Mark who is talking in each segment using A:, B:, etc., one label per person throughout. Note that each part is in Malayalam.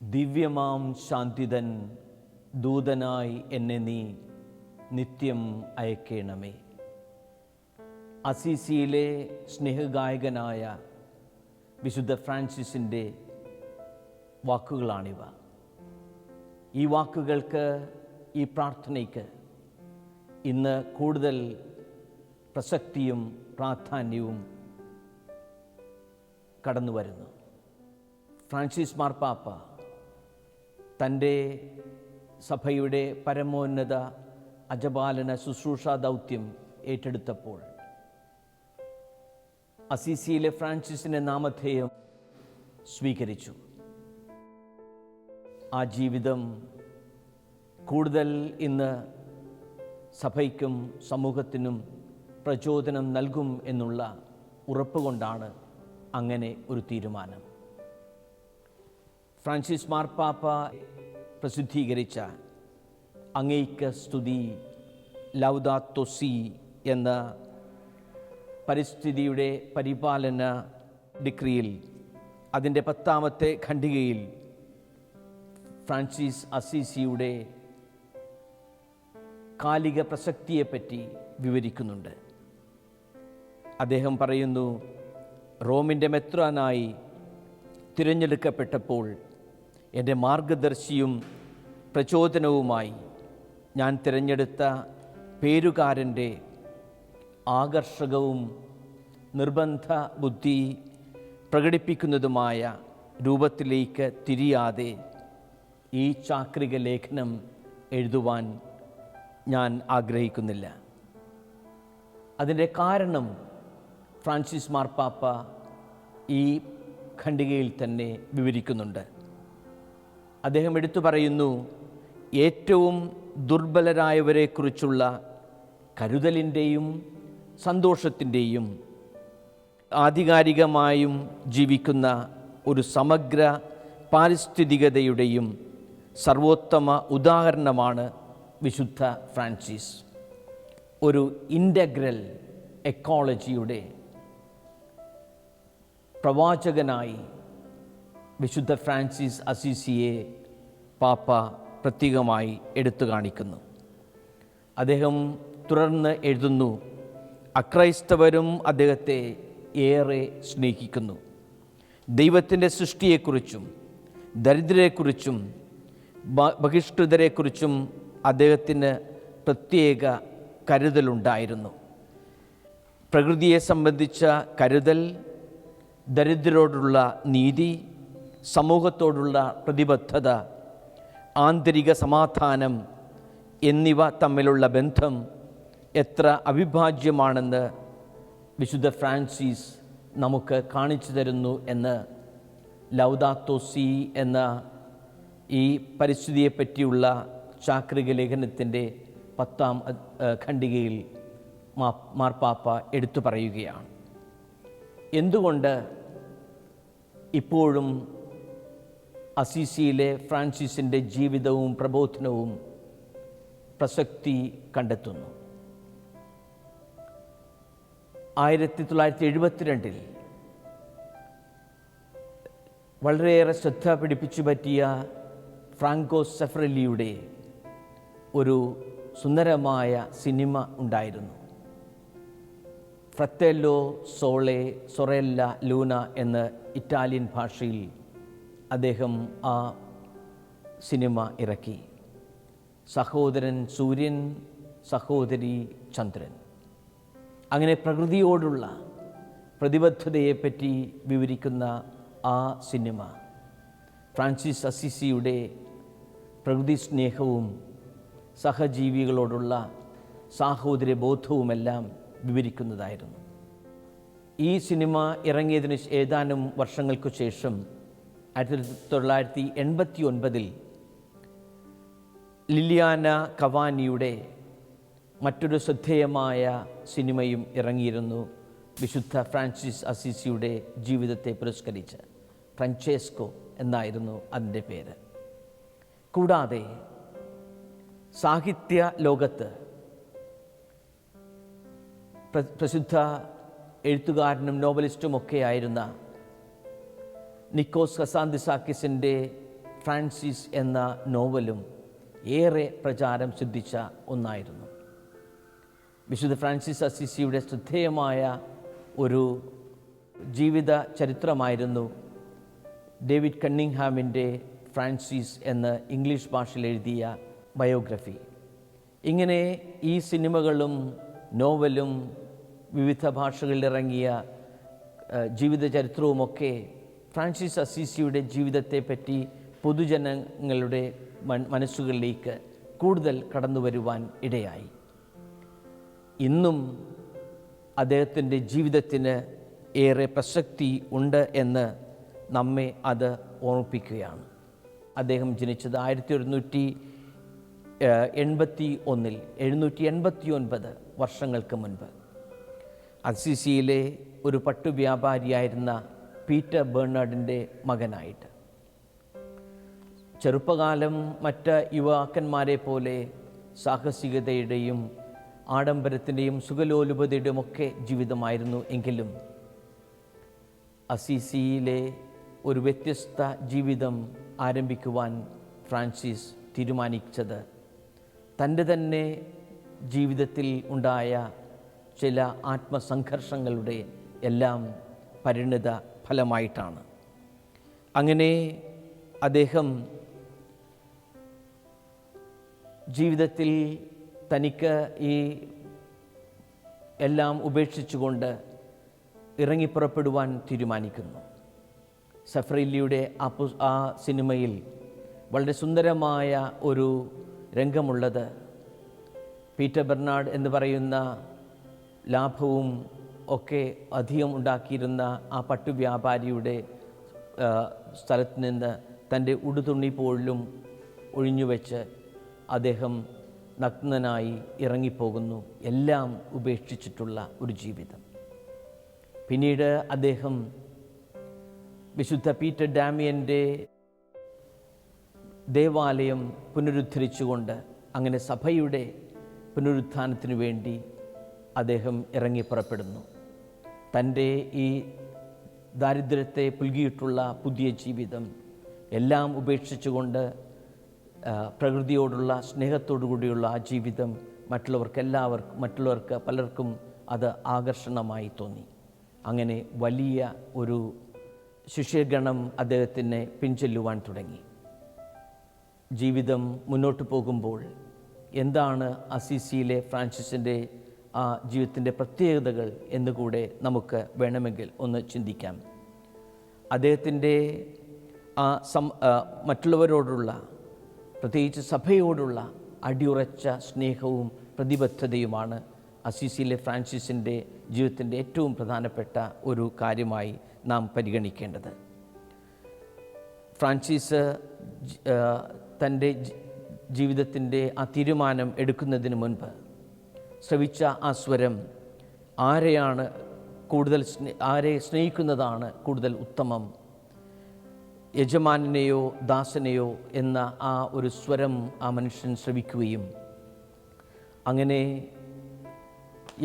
A: ദിവ്യമാം ശാന്തിതൻ ദൂതനായി എന്നെ നീ നിത്യം അയക്കേണമേ. അസീസിയിലെ സ്നേഹഗായകനായ വിശുദ്ധ ഫ്രാൻസിസിൻ്റെ വാക്കുകളാണിവ. ഈ വാക്കുകൾക്ക്, ഈ പ്രാർത്ഥനയ്ക്ക് ഇന്ന് കൂടുതൽ പ്രസക്തിയും പ്രാധാന്യവും കടന്നു വരുന്നു. ഫ്രാൻസിസ് മാർപ്പാപ്പ തൻ്റെ സഭയുടെ പരമോന്നത അജപാലന ശുശ്രൂഷാ ദൗത്യം ഏറ്റെടുത്തപ്പോൾ അസീസിയിലെ ഫ്രാൻസിസിൻ്റെ നാമധേയം സ്വീകരിച്ചു. ആ ജീവിതം കൂടുതൽ ഇന്ന് സഭയ്ക്കും സമൂഹത്തിനും പ്രചോദനം നൽകും എന്നുള്ള ഉറപ്പുകൊണ്ടാണ് അങ്ങനെ ഒരു തീരുമാനം. ഫ്രാൻസിസ് മാർപ്പാപ്പ പ്രസിദ്ധീകരിച്ച അങ്ങേയ്ക്ക് സ്തുതി ലൗദാത്തോ സി എന്ന പരിസ്ഥിതിയുടെ പരിപാലന ഡിക്രിയിൽ അതിൻ്റെ 10ാമത്തെ ഖണ്ഡികയിൽ ഫ്രാൻസിസ് അസീസിയുടെ കാലിക പ്രസക്തിയെപ്പറ്റി വിവരിക്കുന്നുണ്ട്. അദ്ദേഹം പറയുന്നു, റോമിൻ്റെ മെത്രാനായി തിരഞ്ഞെടുക്കപ്പെട്ടപ്പോൾ എൻ്റെ മാർഗദർശിയും പ്രചോദനവുമായി ഞാൻ തിരഞ്ഞെടുത്ത പേരുകാരൻ്റെ ആകർഷകവും നിർബന്ധ ബുദ്ധി പ്രകടിപ്പിക്കുന്നതുമായ രൂപത്തിലേക്ക് തിരിയാതെ ഈ ചാക്രിക ലേഖനം എഴുതുവാൻ ഞാൻ ആഗ്രഹിക്കുന്നില്ല. അതിൻ്റെ കാരണം ഫ്രാൻസിസ് മാർപ്പാപ്പ ഈ ഖണ്ഡികയിൽ തന്നെ വിവരിക്കുന്നുണ്ട്. അദ്ദേഹം എടുത്തു പറയുന്നു, ഏറ്റവും ദുർബലരായവരെക്കുറിച്ചുള്ള കരുതലിൻ്റെയും സന്തോഷത്തിൻ്റെയും ആധികാരികമായും ജീവിക്കുന്ന ഒരു സമഗ്ര പാരിസ്ഥിതികതയുടെയും സർവോത്തമ ഉദാഹരണമാണ് വിശുദ്ധ ഫ്രാൻസിസ്. ഒരു ഇൻ്റഗ്രൽ എക്കോളജിയുടെ പ്രവാചകനായി വിശുദ്ധ ഫ്രാൻസിസ് അസീസിയെ പാപ്പ പ്രത്യേകമായി എടുത്തു കാണിക്കുന്നു. അദ്ദേഹം തുടർന്ന് എഴുതുന്നു, അക്രൈസ്തവരും അദ്ദേഹത്തെ ഏറെ സ്നേഹിക്കുന്നു. ദൈവത്തിൻ്റെ സൃഷ്ടിയെക്കുറിച്ചും ദരിദ്രരെക്കുറിച്ചും ബഹിഷ്കൃതരെക്കുറിച്ചും അദ്ദേഹത്തിന് പ്രത്യേക കരുതലുണ്ടായിരുന്നു. പ്രകൃതിയെ സംബന്ധിച്ച കരുതൽ, ദരിദ്രരോടുള്ള നീതി, സമൂഹത്തോടുള്ള പ്രതിബദ്ധത, ആന്തരിക സമാധാനം എന്നിവ തമ്മിലുള്ള ബന്ധം എത്ര അവിഭാജ്യമാണെന്ന് വിശുദ്ധ ഫ്രാൻസിസ് നമുക്ക് കാണിച്ചു തരുന്നു എന്ന് ലൗദാത്തോ സി എന്ന ഈ പരിസ്ഥിതിയെപ്പറ്റിയുള്ള ചാക്രിക ലേഖനത്തിൻ്റെ 10ാം ഖണ്ഡികയിൽ മാർപ്പാപ്പ എടുത്തു പറയുകയാണ്. എന്തുകൊണ്ട് ഇപ്പോഴും അസീസിയിലെ ഫ്രാൻസിസിൻ്റെ ജീവിതവും പ്രബോധനവും പ്രസക്തി കണ്ടെത്തുന്നു? 1972 വളരെയേറെ ശ്രദ്ധ പിടിപ്പിച്ചു പറ്റിയ ഫ്രാങ്കോ സെഫറെല്ലിയുടെ ഒരു സുന്ദരമായ സിനിമ ഉണ്ടായിരുന്നു. ഫ്രത്തേല്ലോ സോളെ സൊറെല്ല ലൂന എന്ന ഇറ്റാലിയൻ ഭാഷയിൽ അദ്ദേഹം ആ സിനിമ ഇറക്കി. സഹോദരൻ സൂര്യൻ, സഹോദരി ചന്ദ്രൻ. അങ്ങനെ പ്രകൃതിയോടുള്ള പ്രതിബദ്ധതയെപ്പറ്റി വിവരിക്കുന്ന ആ സിനിമ ഫ്രാൻസിസ് അസീസിയുടെ പ്രകൃതി സ്നേഹവും സഹജീവികളോടുള്ള സാഹോദര്യബോധവുമെല്ലാം വിവരിക്കുന്നതായിരുന്നു. ഈ സിനിമ ഇറങ്ങിയതിന് ഏതാനും വർഷങ്ങൾക്കു ശേഷം 1989 ലിലിയാന കവാനിയുടെ മറ്റൊരു ശ്രദ്ധേയമായ സിനിമയും ഇറങ്ങിയിരുന്നു. വിശുദ്ധ ഫ്രാൻസിസ് അസീസിയുടെ ജീവിതത്തെ പുരസ്കരിച്ച് ഫ്രാൻചെസ്കോ എന്നായിരുന്നു അതിൻ്റെ പേര്. കൂടാതെ സാഹിത്യ ലോകത്ത് പ്രസിദ്ധ എഴുത്തുകാരനും നോവലിസ്റ്റുമൊക്കെയായിരുന്ന നിക്കോസ് കസാന്തിസാക്കിസിൻ്റെ ഫ്രാൻസിസ് എന്ന നോവലും ഏറെ പ്രചാരം സിദ്ധിച്ച ഒന്നായിരുന്നു. വിശുദ്ധ ഫ്രാൻസിസ് അസിസിയുടെ ശ്രദ്ധേയമായ ഒരു ജീവിത ചരിത്രമായിരുന്നു ഡേവിഡ് കണ്ണിങ്ഹാമിൻ്റെ ഫ്രാൻസിസ് എന്ന് ഇംഗ്ലീഷ് ഭാഷയിൽ എഴുതിയ ബയോഗ്രഫി. ഇങ്ങനെ ഈ സിനിമകളും നോവലും വിവിധ ഭാഷകളിലിറങ്ങിയ ജീവിത ചരിത്രവുമൊക്കെ ഫ്രാൻസിസ് അസീസിയുടെ ജീവിതത്തെപ്പറ്റി പൊതുജനങ്ങളുടെ മനസ്സുകളിലേക്ക് കൂടുതൽ കടന്നു വരുവാൻ ഇടയായി. ഇന്നും അദ്ദേഹത്തിൻ്റെ ജീവിതത്തിന് ഏറെ പ്രസക്തി ഉണ്ട് എന്ന് നമ്മെ അത് ഓർമ്മിപ്പിക്കുകയാണ്. അദ്ദേഹം ജനിച്ചത് 789 വർഷങ്ങൾക്ക് മുൻപ് അസിസിയിലെ ഒരു പട്ടുവ്യാപാരിയായിരുന്ന പീറ്റർ ബേർണാഡിൻ്റെ മകനായിട്ട്. ചെറുപ്പകാലം മറ്റ് യുവാക്കന്മാരെ പോലെ സാഹസികതയുടെയും ആഡംബരത്തിൻ്റെയും സുഖലോലുപതയുടെയും ഒക്കെ ജീവിതമായിരുന്നു. എങ്കിലും അസിസിയിലെ ഒരു വ്യത്യസ്ത ജീവിതം ആരംഭിക്കുവാൻ ഫ്രാൻസിസ് തീരുമാനിച്ചത് തൻ്റെ തന്നെ ജീവിതത്തിൽ ഉണ്ടായ ചില ആത്മസംഘർഷങ്ങളുടെ എല്ലാം പരിണിത ഫലമായിട്ടാണ്. അങ്ങനെ അദ്ദേഹം ജീവിതത്തിൽ തനിക്ക് ഈ എല്ലാം ഉപേക്ഷിച്ചുകൊണ്ട് ഇറങ്ങിപ്പുറപ്പെടുവാൻ തീരുമാനിക്കുന്നു. സഫറേലിയുടെ ആ സിനിമയിൽ വളരെ സുന്ദരമായ ഒരു രംഗമുള്ളത് പീറ്റർ ബെർണാഡ് എന്ന് പറയുന്ന ലാഭവും ഒക്കെ അധികം ഉണ്ടാക്കിയിരുന്ന ആ പട്ടുവ്യാപാരിയുടെ സ്ഥലത്ത് നിന്ന് തൻ്റെ ഉടുതുണി പോലും ഒഴിഞ്ഞുവെച്ച് അദ്ദേഹം നഗ്നനായി ഇറങ്ങിപ്പോകുന്നു. എല്ലാം ഉപേക്ഷിച്ചിട്ടുള്ള ഒരു ജീവിതം. പിന്നീട് അദ്ദേഹം വിശുദ്ധ പീറ്റർ ഡാമിയൻ്റെ ദേവാലയം പുനരുദ്ധരിച്ചുകൊണ്ട് അങ്ങനെ സഭയുടെ പുനരുത്ഥാനത്തിനു വേണ്ടി അദ്ദേഹം ഇറങ്ങിപ്പുറപ്പെടുന്നു. തൻ്റെ ഈ ദാരിദ്ര്യത്തെ പുൽകിയിട്ടുള്ള പുതിയ ജീവിതം എല്ലാം ഉപേക്ഷിച്ചുകൊണ്ട് പ്രകൃതിയോടുള്ള സ്നേഹത്തോടു കൂടിയുള്ള ആ ജീവിതം മറ്റുള്ളവർക്ക് പലർക്കും അത് ആകർഷണമായി തോന്നി. അങ്ങനെ വലിയ ഒരു ശിഷ്യഗണം അദ്ദേഹത്തിനെ പിൻചെല്ലുവാൻ തുടങ്ങി. ജീവിതം മുന്നോട്ട് പോകുമ്പോൾ എന്താണ് അസിസിയിലെ ഫ്രാൻസിസിൻ്റെ ആ ജീവിതത്തിൻ്റെ പ്രത്യേകതകൾ എന്നുകൂടെ നമുക്ക് വേണമെങ്കിൽ ഒന്ന് ചിന്തിക്കാം. അദ്ദേഹത്തിൻ്റെ ആ മറ്റുള്ളവരോടുള്ള, പ്രത്യേകിച്ച് സഭയോടുള്ള അടിയുറച്ച സ്നേഹവും പ്രതിബദ്ധതയുമാണ് അസിസിയിലെ ഫ്രാൻസിസിൻ്റെ ജീവിതത്തിൻ്റെ ഏറ്റവും പ്രധാനപ്പെട്ട ഒരു കാര്യമായി നാം പരിഗണിക്കേണ്ടത്. ഫ്രാൻസിസ് തൻ്റെ ജീവിതത്തിൻ്റെ ആ തീരുമാനം എടുക്കുന്നതിന് മുൻപ് ശ്രവിച്ച ആ സ്വരം ആരെ സ്നേഹിക്കുന്നതാണ് കൂടുതൽ ഉത്തമം, യജമാനനെയോ ദാസനെയോ എന്ന ആ ഒരു സ്വരം ആ മനുഷ്യൻ ശ്രവിക്കുകയും അങ്ങനെ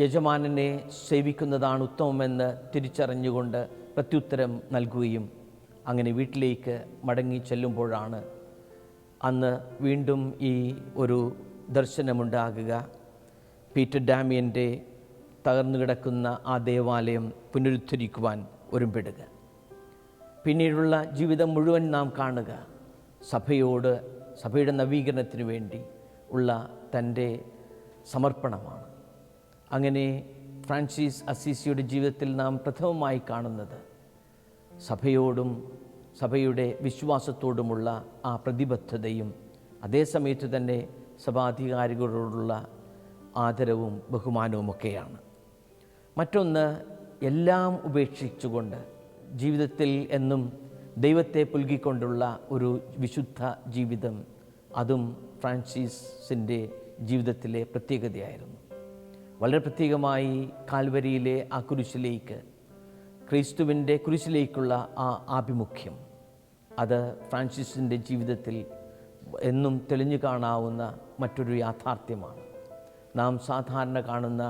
A: യജമാനനെ സേവിക്കുന്നതാണ് ഉത്തമമെന്ന് തിരിച്ചറിഞ്ഞുകൊണ്ട് പ്രത്യുത്തരം നൽകുകയും അങ്ങനെ വീട്ടിലേക്ക് മടങ്ങി ചെല്ലുമ്പോഴാണ് അന്ന് വീണ്ടും ഈ ഒരു ദർശനമുണ്ടാകുക. പീറ്റർ ഡാമിയൻ്റെ തകർന്നു കിടക്കുന്ന ആ ദേവാലയം പുനരുദ്ധരിക്കുവാൻ ഒരുമ്പെടുക. പിന്നീടുള്ള ജീവിതം മുഴുവൻ നാം കാണുക സഭയുടെ നവീകരണത്തിന് വേണ്ടി ഉള്ള തൻ്റെ സമർപ്പണമാണ്. അങ്ങനെ ഫ്രാൻസിസ് അസീസിയുടെ ജീവിതത്തിൽ നാം പ്രഥമമായി കാണുന്നത് സഭയോടും സഭയുടെ വിശ്വാസത്തോടുമുള്ള ആ പ്രതിബദ്ധതയും അതേസമയത്ത് തന്നെ സഭാധികാരികളോടുള്ള ആദരവും ബഹുമാനവുമൊക്കെയാണ്. മറ്റൊന്ന്, എല്ലാം ഉപേക്ഷിച്ചുകൊണ്ട് ജീവിതത്തിൽ എന്നും ദൈവത്തെ പുൽകിക്കൊണ്ടുള്ള ഒരു വിശുദ്ധ ജീവിതം, അതും ഫ്രാൻസിസിൻ്റെ ജീവിതത്തിലെ പ്രത്യേകതയായിരുന്നു. വളരെ പ്രത്യേകമായി കാൽവരിയിലെ ആ കുരിശിലേക്ക്, ക്രിസ്തുവിൻ്റെ കുരിശിലേക്കുള്ള ആ ആഭിമുഖ്യം, അത് ഫ്രാൻസിസിൻ്റെ ജീവിതത്തിൽ എന്നും തെളിഞ്ഞു കാണാവുന്ന മറ്റൊരു യാഥാർത്ഥ്യമാണ്. നാം സാധാരണ കാണുന്ന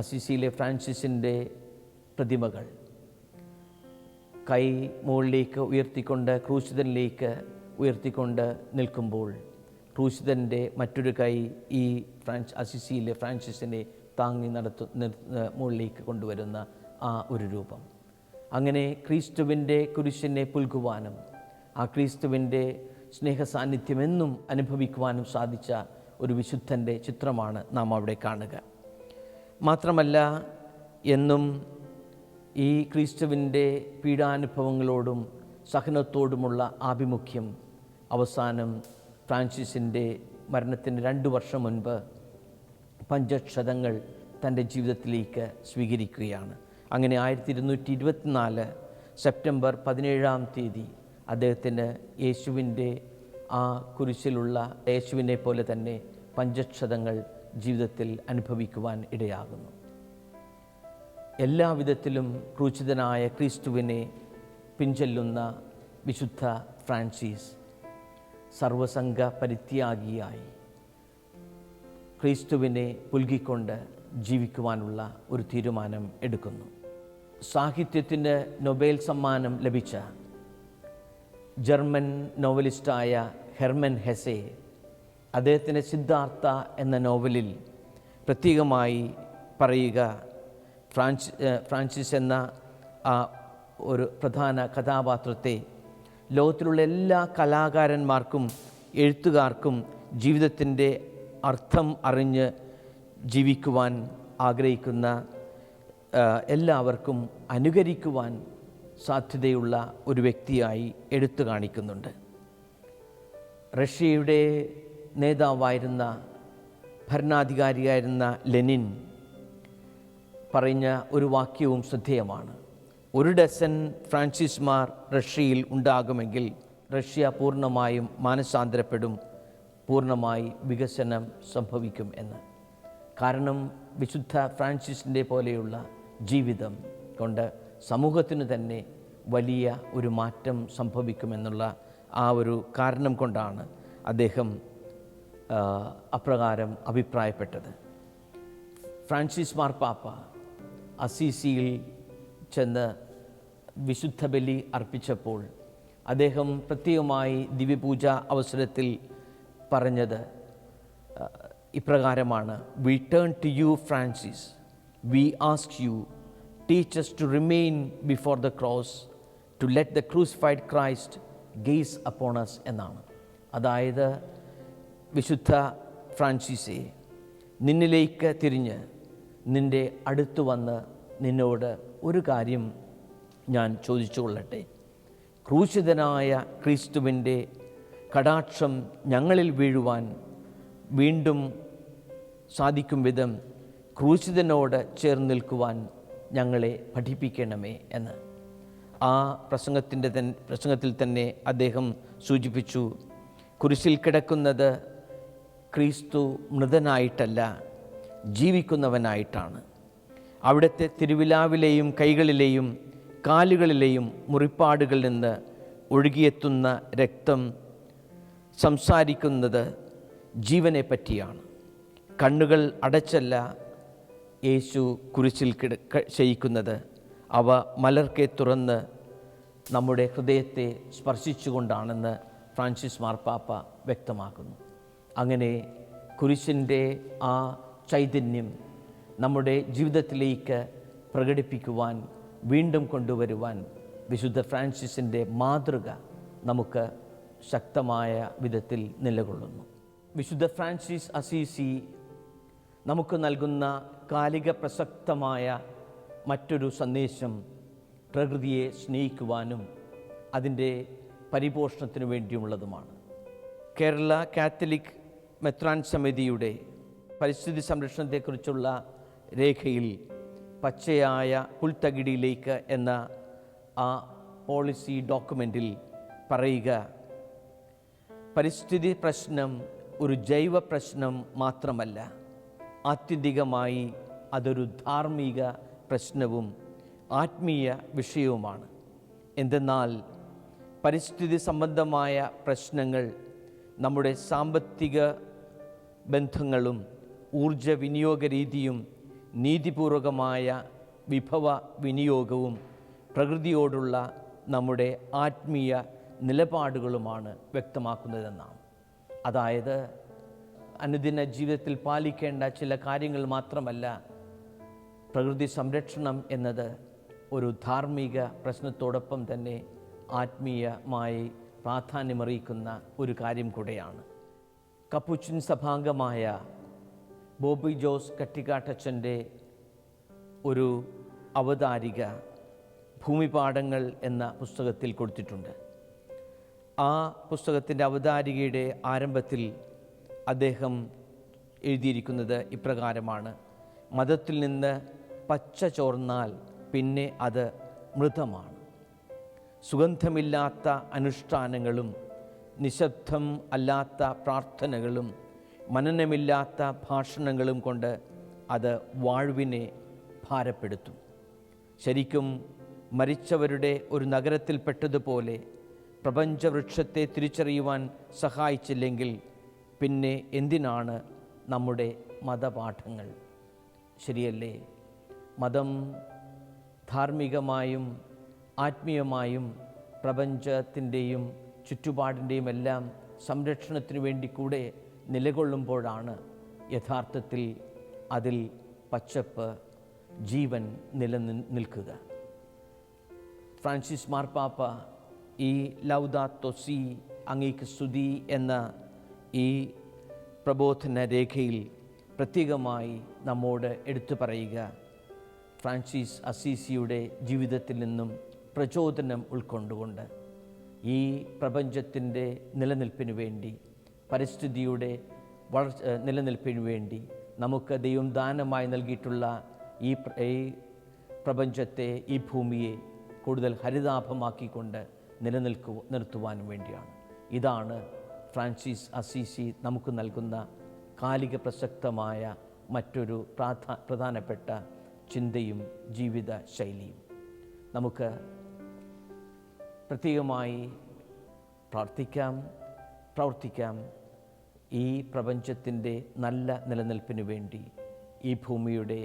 A: അസിസിയിലെ ഫ്രാൻസിസിൻ്റെ പ്രതിമകൾ കൈ മുകളിലേക്ക് ഉയർത്തിക്കൊണ്ട് ക്രൂശിതനിലേക്ക് ഉയർത്തിക്കൊണ്ട് നിൽക്കുമ്പോൾ ക്രൂശിതൻ്റെ മറ്റൊരു കൈ ഈ അസിസിയിലെ ഫ്രാൻസിസിനെ താങ്ങി മുകളിലേക്ക് കൊണ്ടുവരുന്ന ആ ഒരു രൂപം. അങ്ങനെ ക്രിസ്തുവിൻ്റെ കുരിശിനെ പുൽകുവാനും ആ ക്രിസ്തുവിൻ്റെ സ്നേഹസാന്നിധ്യമെന്നും അനുഭവിക്കുവാനും സാധിച്ച ഒരു വിശുദ്ധൻ്റെ ചിത്രമാണ് നാം അവിടെ കാണുക. മാത്രമല്ല, എന്നും ഈ ക്രിസ്തുവിൻ്റെ പീഡാനുഭവങ്ങളോടും സഹനത്തോടുമുള്ള ആഭിമുഖ്യം അവസാനം ഫ്രാൻസിസിൻ്റെ മരണത്തിന് 2 വർഷം മുൻപ് പഞ്ചക്ഷതങ്ങൾ തൻ്റെ ജീവിതത്തിലേക്ക് സ്വീകരിക്കുകയാണ്. അങ്ങനെ 1224 സെപ്റ്റംബർ 17-ാം തീയതി അദ്ദേഹത്തിന് യേശുവിൻ്റെ ആ കുരിശിലുള്ള യേശുവിനെ പോലെ തന്നെ പഞ്ചക്ഷതങ്ങൾ ജീവിതത്തിൽ അനുഭവിക്കുവാൻ ഇടയാകുന്നു. എല്ലാവിധത്തിലും ക്രൂശിതനായ ക്രിസ്തുവിനെ പിൻചെല്ലുന്ന വിശുദ്ധ ഫ്രാൻസിസ് സർവസംഘ പരിത്യാഗിയായി ക്രിസ്തുവിനെ പുൽകിക്കൊണ്ട് ജീവിക്കുവാനുള്ള ഒരു തീരുമാനം എടുക്കുന്നു. സാഹിത്യത്തിന് നൊബേൽ സമ്മാനം ലഭിച്ച ജർമ്മൻ നോവലിസ്റ്റായ ഹെർമൻ ഹെസെ അദ്ദേഹത്തിൻ്റെ സിദ്ധാർത്ഥ എന്ന നോവലിൽ പ്രത്യേകമായി പറയുക, ഫ്രാൻസിസ് എന്ന ആ ഒരു പ്രധാന കഥാപാത്രത്തെ ലോകത്തിലുള്ള എല്ലാ കലാകാരന്മാർക്കും എഴുത്തുകാർക്കും ജീവിതത്തിൻ്റെ അർത്ഥം അറിഞ്ഞ് ജീവിക്കുവാൻ ആഗ്രഹിക്കുന്ന എല്ലാവർക്കും അനുകരിക്കുവാൻ സാധ്യതയുള്ള ഒരു വ്യക്തിയായി എടുത്തു കാണിക്കുന്നുണ്ട്. റഷ്യയുടെ നേതാവായിരുന്ന ഭരണാധികാരിയായിരുന്ന ലെനിൻ പറഞ്ഞ ഒരു വാക്യവും ശ്രദ്ധേയമാണ്. 1 ഡസൻ ഫ്രാൻസിസ്മാർ റഷ്യയിൽ ഉണ്ടാകുമെങ്കിൽ റഷ്യ പൂർണ്ണമായും മാനസാന്തരപ്പെടും, പൂർണ്ണമായി വികസനം സംഭവിക്കും എന്ന്. കാരണം വിശുദ്ധ ഫ്രാൻസിസിൻ്റെ പോലെയുള്ള ജീവിതം കൊണ്ട് സമൂഹത്തിന് തന്നെ വലിയ ഒരു മാറ്റം സംഭവിക്കുമെന്നുള്ള ആ ഒരു കാരണം കൊണ്ടാണ് അദ്ദേഹം അപ്രകാരം അഭിപ്രായപ്പെട്ടത്. ഫ്രാൻസിസ് മാർപ്പാപ്പ അസീസിയിൽ ചെന്ന് വിശുദ്ധ ബലി അർപ്പിച്ചപ്പോൾ അദ്ദേഹം പ്രത്യേകമായി ദിവ്യപൂജ അവസരത്തിൽ പറഞ്ഞത് ഇപ്രകാരമാണ്: we turn to you Francis, we ask you, teach us to remain before the cross, to let the crucified Christ gaze upon us എന്നാണ്. അതായത് വിശുദ്ധ ഫ്രാൻസിസെ, നിന്നിലേക്ക് തിരിഞ്ഞ് നിൻ്റെ അടുത്ത് വന്ന് നിന്നോട് ഒരു കാര്യം ഞാൻ ചോദിച്ചു കൊള്ളട്ടെ. ക്രൂശിതനായ ക്രിസ്തുവിൻ്റെ കടാക്ഷം ഞങ്ങളിൽ വീഴുവാൻ വീണ്ടും സാധിക്കും വിധം ക്രൂശിതനോട് ചേർന്ന് നിൽക്കുവാൻ ഞങ്ങളെ പഠിപ്പിക്കണമേ എന്ന്. ആ പ്രസംഗത്തിൽ തന്നെ അദ്ദേഹം സൂചിപ്പിച്ചു, കുരിശിൽ കിടക്കുന്നത് ക്രിസ്തു മൃതനായിട്ടല്ല, ജീവിക്കുന്നവനായിട്ടാണ്. അവിടുത്തെ തിരുവിലാവിലെയും കൈകളിലെയും കാലുകളിലെയും മുറിപ്പാടുകളിൽ നിന്ന് ഒഴുകിയെത്തുന്ന രക്തം സംസാരിക്കുന്നത് ജീവനെ പറ്റിയാണ്. കണ്ണുകൾ അടച്ചല്ല യേശു കുരിശിൽ ശയിക്കുന്നത്, അവ മലർക്കെ തുറന്ന് നമ്മുടെ ഹൃദയത്തെ സ്പർശിച്ചുകൊണ്ടാണെന്ന് ഫ്രാൻസിസ് മാർപ്പാപ്പ വ്യക്തമാക്കുന്നു. അങ്ങനെ കുരിശിൻ്റെ ആ ചൈതന്യം നമ്മുടെ ജീവിതത്തിലേക്ക് പ്രകടിപ്പിക്കുവാൻ, വീണ്ടും കൊണ്ടുവരുവാൻ വിശുദ്ധ ഫ്രാൻസിസിൻ്റെ മാതൃക നമുക്ക് ശക്തമായ വിധത്തിൽ നിലകൊള്ളുന്നു. വിശുദ്ധ ഫ്രാൻസിസ് അസീസി നമുക്ക് നൽകുന്ന കാലിക പ്രസക്തമായ മറ്റൊരു സന്ദേശം പ്രകൃതിയെ സ്നേഹിക്കുവാനും അതിൻ്റെ പരിപോഷണത്തിനു വേണ്ടിയുള്ളതുമാണ്. കേരള കാത്തലിക് മെത്രാൻ സമിതിയുടെ പരിസ്ഥിതി സംരക്ഷണത്തെക്കുറിച്ചുള്ള രേഖയിൽ പച്ചയായ പുൽത്തകിടിയിലേക്ക് എന്ന ആ പോളിസി ഡോക്യുമെൻറ്റിൽ പറയുക, പരിസ്ഥിതി പ്രശ്നം ഒരു ജൈവ പ്രശ്നം മാത്രമല്ല, ആത്യന്തികമായി അതൊരു ധാർമ്മിക പ്രശ്നവും ആത്മീയ വിഷയവുമാണ്. എന്തെന്നാൽ പരിസ്ഥിതി സംബന്ധമായ പ്രശ്നങ്ങൾ നമ്മുടെ സാമ്പത്തിക ബന്ധങ്ങളും ഊർജ വിനിയോഗ രീതിയും നീതിപൂർവകമായ വിഭവ വിനിയോഗവും പ്രകൃതിയോടുള്ള നമ്മുടെ ആത്മീയ നിലപാടുകളുമാണ് വ്യക്തമാക്കുന്നതെന്നാണ്. അതായത് അനുദിന ജീവിതത്തിൽ പാലിക്കേണ്ട ചില കാര്യങ്ങൾ മാത്രമല്ല, പ്രകൃതി സംരക്ഷണം എന്നത് ഒരു ധാർമ്മിക പ്രശ്നത്തോടൊപ്പം തന്നെ ആത്മീയമായി പ്രാധാന്യമറിയിക്കുന്ന ഒരു കാര്യം കൂടെയാണ്. കപ്പുച്ചിൻ സഭാംഗമായ ബോബി ജോസ് കട്ടിക്കാട്ടച്ചൻ്റെ ഒരു അവതാരിക ഭൂമിപാഠങ്ങൾ എന്ന പുസ്തകത്തിൽ കൊടുത്തിട്ടുണ്ട്. ആ പുസ്തകത്തിൻ്റെ അവതാരികയുടെ ആരംഭത്തിൽ അദ്ദേഹം എഴുതിയിരിക്കുന്നത് ഇപ്രകാരമാണ്: മതത്തിൽ നിന്ന് പച്ച ചോർന്നാൽ പിന്നെ അത് മൃതമാണ്. സുഗന്ധമില്ലാത്ത അനുഷ്ഠാനങ്ങളും നിശബ്ദം അല്ലാത്ത പ്രാർത്ഥനകളും മനനമില്ലാത്ത ഭാഷണങ്ങളും കൊണ്ട് അത് വാഴ്വിനെ ഭാരപ്പെടുത്തും. ശരിക്കും മരിച്ചവരുടെ ഒരു നഗരത്തിൽപ്പെട്ടതുപോലെ പ്രപഞ്ചവൃക്ഷത്തെ തിരിച്ചറിയുവാൻ സഹായിച്ചില്ലെങ്കിൽ പിന്നെ എന്തിനാണ് നമ്മുടെ മതപാഠങ്ങൾ? ശരിയല്ലേ? മതം ധാർമ്മികമായും ആത്മീയമായും പ്രപഞ്ചത്തിൻ്റെയും ചുറ്റുപാടിൻ്റെയും എല്ലാം സംരക്ഷണത്തിനു വേണ്ടി കൂടെ നിലകൊള്ളുമ്പോഴാണ് യഥാർത്ഥത്തിൽ അതിൽ പച്ചപ്പ്, ജീവൻ നിലനിൽക്കുക. ഫ്രാൻസിസ് മാർപ്പാപ്പ ഈ ലൗദാത്തോ സി അങ്ങേക്ക് സ്തുതി എന്ന ഈ പ്രബോധന രേഖയിൽ പ്രത്യേകമായി നമ്മോട് എടുത്തു പറയുക, ഫ്രാൻസിസ് അസീസിയുടെ ജീവിതത്തിൽ നിന്നും പ്രചോദനം ഉൾക്കൊണ്ടുകൊണ്ട് ഈ പ്രപഞ്ചത്തിൻ്റെ നിലനിൽപ്പിനു വേണ്ടി, പരിസ്ഥിതിയുടെ നിലനിൽപ്പിനു വേണ്ടി നമുക്ക് ദൈവം ദാനമായി നൽകിയിട്ടുള്ള ഈ പ്രപഞ്ചത്തെ, ഈ ഭൂമിയെ കൂടുതൽ ഹരിതാഭമാക്കിക്കൊണ്ട് നിർത്തുവാനും വേണ്ടിയാണ്. ഇതാണ് ഫ്രാൻസിസ് അസീസി നമുക്ക് നൽകുന്ന കാലിക പ്രസക്തമായ മറ്റൊരു പ്രധാനപ്പെട്ട ചിന്തയും ജീവിത ശൈലിയും. നമുക്ക് പ്രത്യേകമായി പ്രാർത്ഥിക്കാം, പ്രവർത്തിക്കാം. ഈ പ്രപഞ്ചത്തിൻ്റെ നല്ല നിലനിൽപ്പിനു വേണ്ടി, ഈ ഭൂമിയുടെ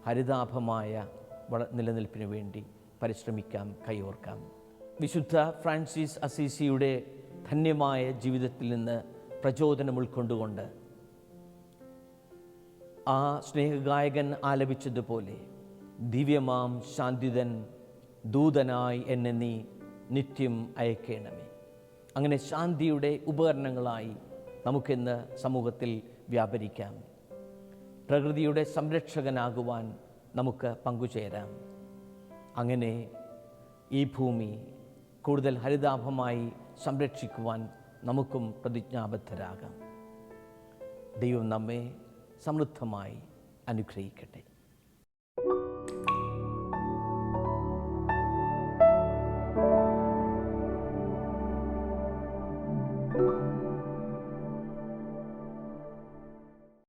A: ഹരിതാഭമായ നിലനിൽപ്പിനു വേണ്ടി പരിശ്രമിക്കാം, കൈയോർക്കാം. വിശുദ്ധ ഫ്രാൻസിസ് അസീസിയുടെ ധന്യമായ ജീവിതത്തിൽ നിന്ന് പ്രചോദനം ഉൾക്കൊണ്ടുകൊണ്ട് ആ സ്നേഹഗായകൻ ആലപിച്ചതുപോലെ, ദിവ്യമാം ശാന്തിതൻ ദൂതനായി എന്നെ നീ നിത്യം അയക്കേണമേ. അങ്ങനെ ശാന്തിയുടെ ഉപകരണങ്ങളായി നമുക്കിന്ന് സമൂഹത്തിൽ വ്യാപരിക്കാം. പ്രകൃതിയുടെ സംരക്ഷകനാകുവാൻ നമുക്ക് പങ്കുചേരാം. അങ്ങനെ ഈ ഭൂമി കൂടുതൽ ഹരിതാഭമായി സംരക്ഷിക്കുവാൻ നമുക്കും പ്രതിജ്ഞാബദ്ധരാകാം. ദൈവം നമ്മെ സമൃദ്ധമായി അനുഗ്രഹിക്കട്ടെ.